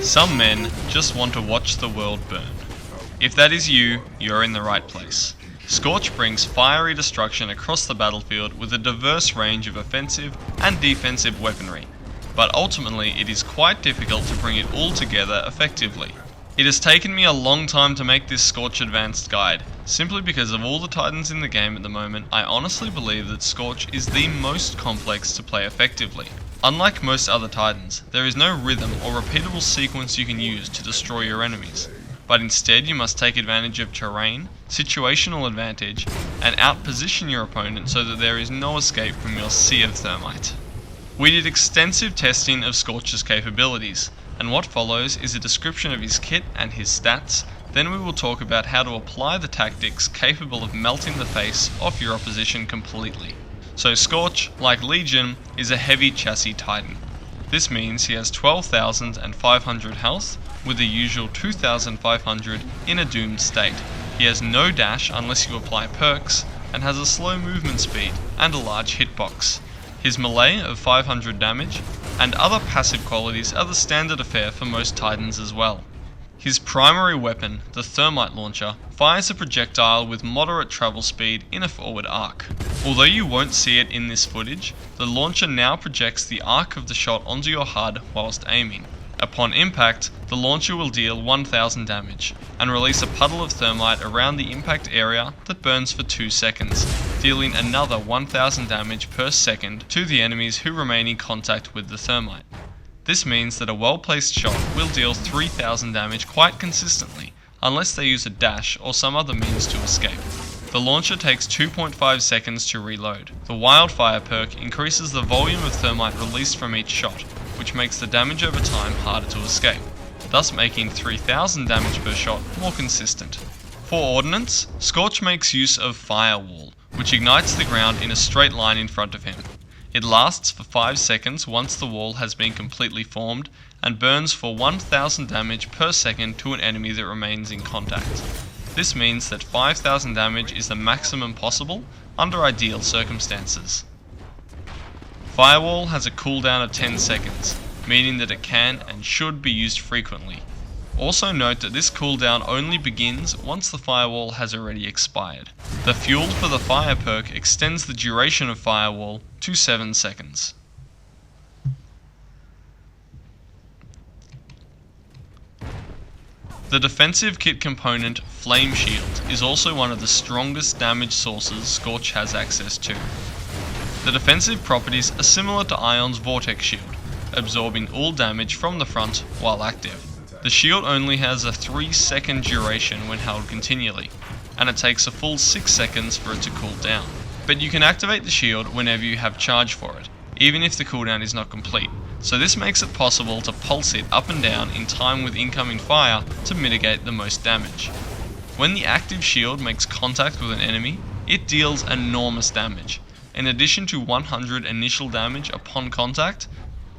Some men just want to watch the world burn. If that is you, you're in the right place. Scorch brings fiery destruction across the battlefield with a diverse range of offensive and defensive weaponry, but ultimately it is quite difficult to bring it all together effectively. It has taken me a long time to make this Scorch Advanced guide. Simply because of all the Titans in the game at the moment, I honestly believe that Scorch is the most complex to play effectively. Unlike most other Titans, there is no rhythm or repeatable sequence you can use to destroy your enemies, but instead you must take advantage of terrain, situational advantage, and outposition your opponent so that there is no escape from your sea of thermite. We did extensive testing of Scorch's capabilities, and what follows is a description of his kit and his stats. Then we will talk about how to apply the tactics capable of melting the face off your opposition completely. So Scorch, like Legion, is a heavy chassis Titan. This means he has 12,500 health, with the usual 2,500 in a doomed state. He has no dash unless you apply perks, and has a slow movement speed and a large hitbox. His melee of 500 damage, and other passive qualities are the standard affair for most Titans as well. His primary weapon, the thermite launcher, fires a projectile with moderate travel speed in a forward arc. Although you won't see it in this footage, the launcher now projects the arc of the shot onto your HUD whilst aiming. Upon impact, the launcher will deal 1000 damage, and release a puddle of thermite around the impact area that burns for 2 seconds, dealing another 1000 damage per second to the enemies who remain in contact with the thermite. This means that a well-placed shot will deal 3000 damage quite consistently, unless they use a dash or some other means to escape. The launcher takes 2.5 seconds to reload. The Wildfire perk increases the volume of thermite released from each shot, which makes the damage over time harder to escape, thus making 3000 damage per shot more consistent. For ordnance, Scorch makes use of Firewall, which ignites the ground in a straight line in front of him. It lasts for 5 seconds once the wall has been completely formed, and burns for 1000 damage per second to an enemy that remains in contact. This means that 5000 damage is the maximum possible under ideal circumstances. Firewall has a cooldown of 10 seconds, meaning that it can and should be used frequently. Also note that this cooldown only begins once the Firewall has already expired. The Fueled for the Fire perk extends the duration of Firewall to 7 seconds. The defensive kit component Flame Shield is also one of the strongest damage sources Scorch has access to. The defensive properties are similar to Ion's Vortex Shield, absorbing all damage from the front while active. The shield only has a 3-second duration when held continually, and it takes a full 6 seconds for it to cool down. But you can activate the shield whenever you have charge for it, even if the cooldown is not complete, so this makes it possible to pulse it up and down in time with incoming fire to mitigate the most damage. When the active shield makes contact with an enemy, it deals enormous damage. In addition to 100 initial damage upon contact,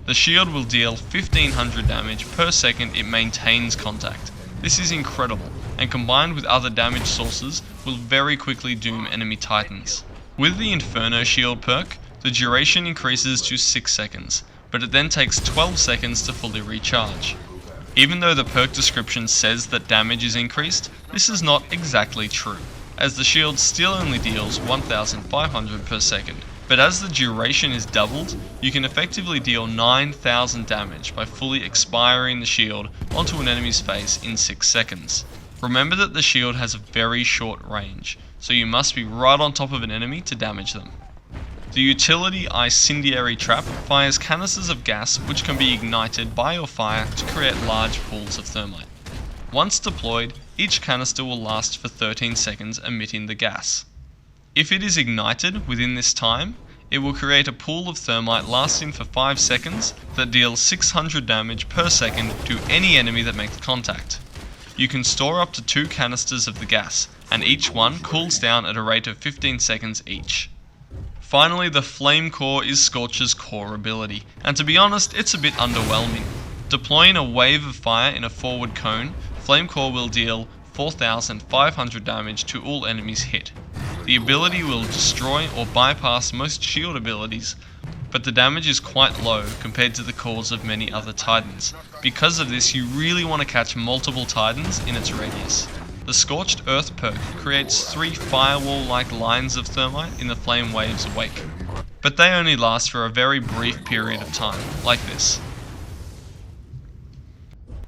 the shield will deal 1500 damage per second it maintains contact. This is incredible, and combined with other damage sources will very quickly doom enemy Titans. With the Inferno Shield perk, the duration increases to 6 seconds, but it then takes 12 seconds to fully recharge. Even though the perk description says that damage is increased, this is not exactly true, as the shield still only deals 1500 per second. But as the duration is doubled, you can effectively deal 9000 damage by fully expiring the shield onto an enemy's face in 6 seconds. Remember that the shield has a very short range, so you must be right on top of an enemy to damage them. The utility Incendiary Trap fires canisters of gas which can be ignited by your fire to create large pools of thermite. Once deployed, each canister will last for 13 seconds emitting the gas. If it is ignited within this time, it will create a pool of thermite lasting for 5 seconds that deals 600 damage per second to any enemy that makes contact. You can store up to 2 canisters of the gas, and each one cools down at a rate of 15 seconds each. Finally, the Flame Core is Scorch's core ability, and to be honest, it's a bit underwhelming. Deploying a wave of fire in a forward cone, Flame Core will deal 4500 damage to all enemies hit. The ability will destroy or bypass most shield abilities, but the damage is quite low compared to the cores of many other Titans. Because of this, you really want to catch multiple Titans in its radius. The Scorched Earth perk creates 3 firewall-like lines of thermite in the Flame Wave's wake, but they only last for a very brief period of time, like this.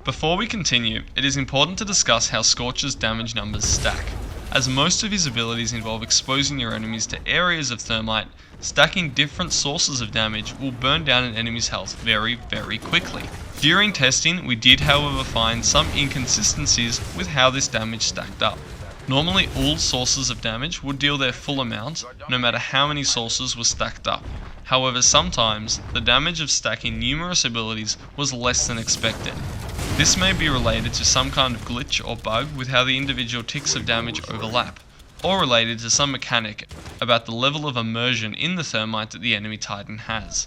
Before we continue, it is important to discuss how Scorch's damage numbers stack. As most of his abilities involve exposing your enemies to areas of thermite, stacking different sources of damage will burn down an enemy's health very quickly. During testing, we did however find some inconsistencies with how this damage stacked up. Normally all sources of damage would deal their full amount, no matter how many sources were stacked up. However, sometimes, the damage of stacking numerous abilities was less than expected. This may be related to some kind of glitch or bug with how the individual ticks of damage overlap, or related to some mechanic about the level of immersion in the thermite that the enemy Titan has.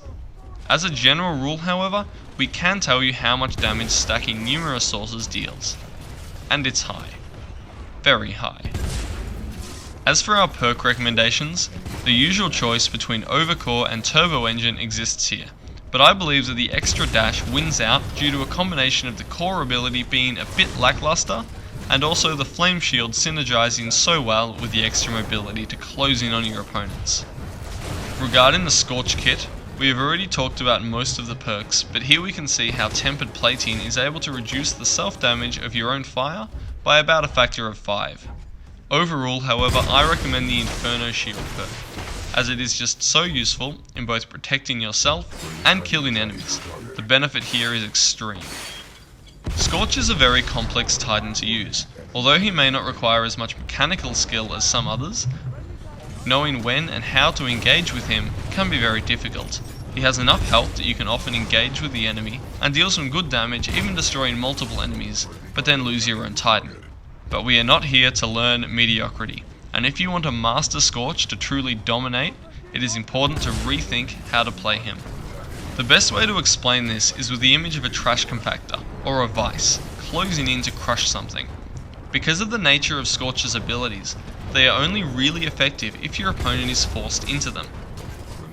As a general rule, however, we can tell you how much damage stacking numerous sources deals. And it's high. Very high. As for our perk recommendations, the usual choice between Overcore and Turbo Engine exists here, but I believe that the extra dash wins out due to a combination of the core ability being a bit lackluster, and also the Flame Shield synergizing so well with the extra mobility to close in on your opponents. Regarding the Scorch kit, we have already talked about most of the perks, but here we can see how Tempered Plating is able to reduce the self-damage of your own fire by about a factor of 5. Overall, however, I recommend the Inferno Shield perk, as it is just so useful in both protecting yourself and killing enemies. The benefit here is extreme. Scorch is a very complex Titan to use. Although he may not require as much mechanical skill as some others, knowing when and how to engage with him can be very difficult. He has enough health that you can often engage with the enemy and deal some good damage, even destroying multiple enemies, but then lose your own Titan. But we are not here to learn mediocrity, and if you want to master Scorch to truly dominate, it is important to rethink how to play him. The best way to explain this is with the image of a trash compactor, or a vice, closing in to crush something. Because of the nature of Scorch's abilities, they are only really effective if your opponent is forced into them.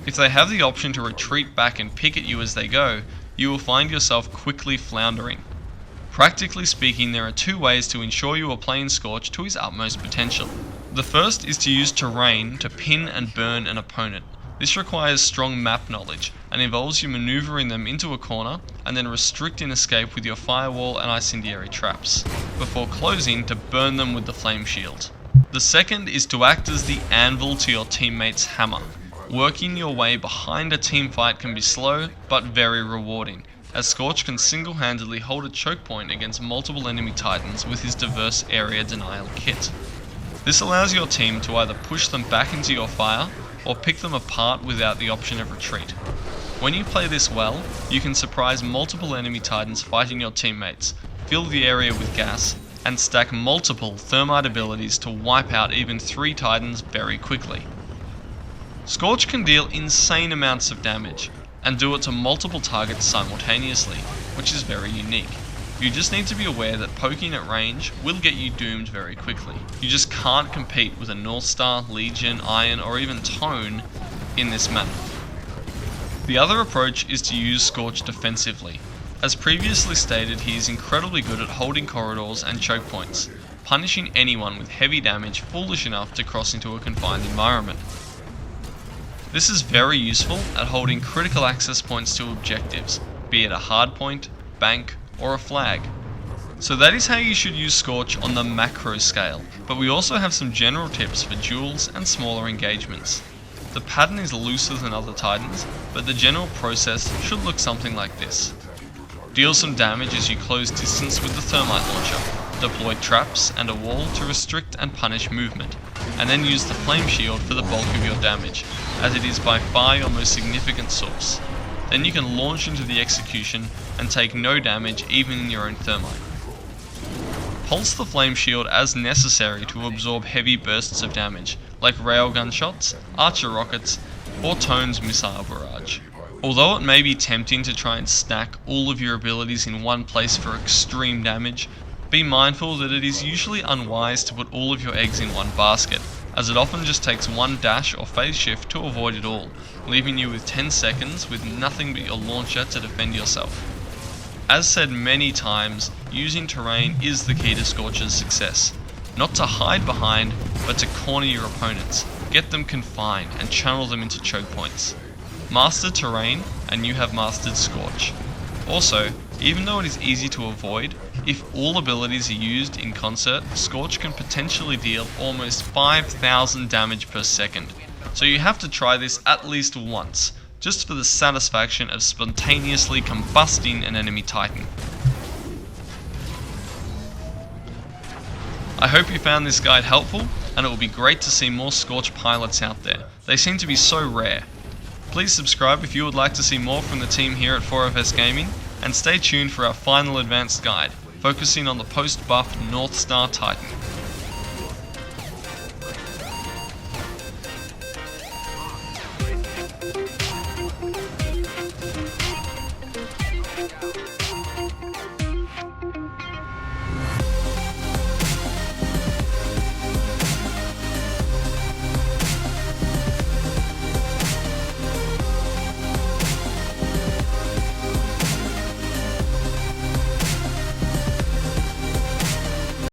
If they have the option to retreat back and pick at you as they go, you will find yourself quickly floundering. Practically speaking, there are 2 ways to ensure you are playing Scorch to his utmost potential. The first is to use terrain to pin and burn an opponent. This requires strong map knowledge, and involves you maneuvering them into a corner and then restricting escape with your firewall and incendiary traps, before closing to burn them with the Flame Shield. The second is to act as the anvil to your teammate's hammer. Working your way behind a team fight can be slow, but very rewarding, as Scorch can single-handedly hold a choke point against multiple enemy Titans with his diverse area denial kit. This allows your team to either push them back into your fire, or pick them apart without the option of retreat. When you play this well, you can surprise multiple enemy Titans fighting your teammates, fill the area with gas, and stack multiple thermite abilities to wipe out even 3 Titans very quickly. Scorch can deal insane amounts of damage, and do it to multiple targets simultaneously, which is very unique. You just need to be aware that poking at range will get you doomed very quickly. You just can't compete with a North Star, Legion, Iron, or even Tone in this map. The other approach is to use Scorch defensively. As previously stated, he is incredibly good at holding corridors and choke points, punishing anyone with heavy damage foolish enough to cross into a confined environment. This is very useful at holding critical access points to objectives, be it a hardpoint, bank, or a flag. So that is how you should use Scorch on the macro scale, but we also have some general tips for duels and smaller engagements. The pattern is looser than other Titans, but the general process should look something like this. Deal some damage as you close distance with the thermite launcher, deploy traps and a wall to restrict and punish movement, and then use the Flame Shield for the bulk of your damage, as it is by far your most significant source. Then you can launch into the execution and take no damage even in your own thermite. Pulse the Flame Shield as necessary to absorb heavy bursts of damage, like railgun shots, archer rockets, or Tone's missile barrage. Although it may be tempting to try and stack all of your abilities in one place for extreme damage, be mindful that it is usually unwise to put all of your eggs in one basket, as it often just takes one dash or phase shift to avoid it all, leaving you with 10 seconds with nothing but your launcher to defend yourself. As said many times, using terrain is the key to Scorch's success. Not to hide behind, but to corner your opponents, get them confined and channel them into choke points. Master terrain and you have mastered Scorch. Also, even though it is easy to avoid, if all abilities are used in concert, Scorch can potentially deal almost 5,000 damage per second. So you have to try this at least once, just for the satisfaction of spontaneously combusting an enemy Titan. I hope you found this guide helpful, and it will be great to see more Scorch pilots out there. They seem to be so rare. Please subscribe if you would like to see more from the team here at 4FS Gaming, and stay tuned for our final advanced guide, focusing on the post-buff North Star Titan.